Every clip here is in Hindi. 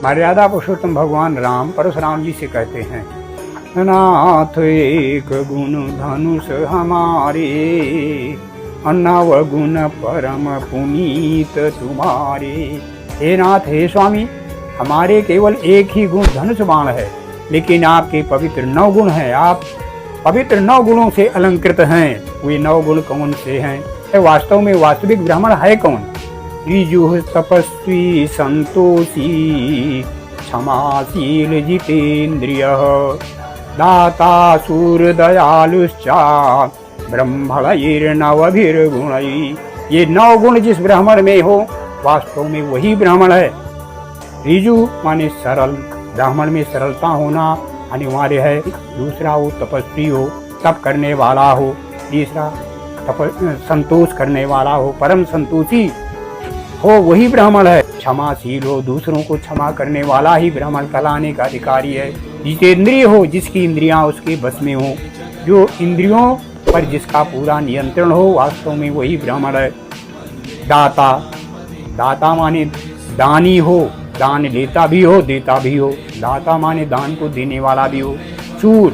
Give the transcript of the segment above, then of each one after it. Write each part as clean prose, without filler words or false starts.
मर्यादा पुरुषोत्तम भगवान राम परशुराम जी से कहते हैं, नाथ एक गुण धनुष हमारे, नव गुण परम पुनीत तुम्हारे। हे नाथ, हे स्वामी, हमारे केवल एक ही गुण धनुष बाण है, लेकिन आपके पवित्र 9 गुण हैं। आप पवित्र 9 गुणों से अलंकृत हैं। वे 9 गुण कौन से हैं? वास्तव में वास्तविक ब्राह्मण है कौन? ऋजु तपस्वी संतोषी, क्षमाशील जितेन्द्रिय, दाता सूर दयालुश्चा, ब्रह्मणैर्नवभिर्गुणैः। ये 9 गुण जिस ब्राह्मण में हो, वास्तव में वही ब्राह्मण है। ऋजु माने सरल, ब्राह्मण में सरलता होना अनिवार्य है। दूसरा, वो तपस्वी हो, तप करने वाला हो। तीसरा, संतोष करने वाला हो, परम संतोषी हो, वही ब्राह्मण है। क्षमाशील हो, दूसरों को क्षमा करने वाला ही ब्राह्मण कहलाने का अधिकारी है। जितेंद्रिय हो, जिसकी इंद्रियां उसके बस में हो, जो इंद्रियों पर जिसका पूरा नियंत्रण हो, वास्तव में वही ब्राह्मण है। दाता, दाता माने दानी हो, दान लेता भी हो, देता भी हो। दाता माने दान को देने वाला भी हो। शूर,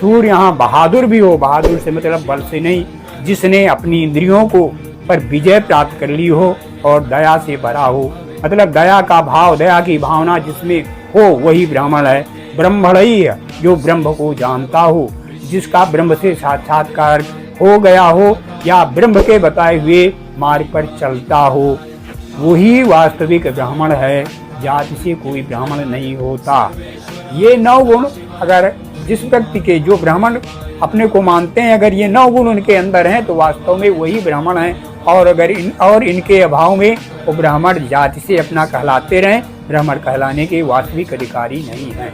शूर यहाँ बहादुर भी हो। बहादुर से मतलब बल से नहीं, जिसने अपनी इंद्रियों को पर विजय प्राप्त कर ली हो और दया से भरा हो, मतलब दया का भाव, दया की भावना जिसमें हो, वही ब्राह्मण है। ब्रह्मणैः, जो ब्रह्म को जानता हो, जिसका ब्रह्म से साक्षात्कार हो गया हो या ब्रह्म के बताए हुए मार्ग पर चलता हो, वही वास्तविक ब्राह्मण है। जाति से कोई ब्राह्मण नहीं होता। ये 9 गुण अगर जिस व्यक्ति के, जो ब्राह्मण अपने को मानते हैं, अगर ये 9 गुण उनके अंदर हैं, तो वास्तव में वही ब्राह्मण है। और अगर इनके अभाव में वो ब्राह्मण जाति से अपना कहलाते रहें, ब्राह्मण कहलाने के वास्तविक अधिकारी नहीं हैं।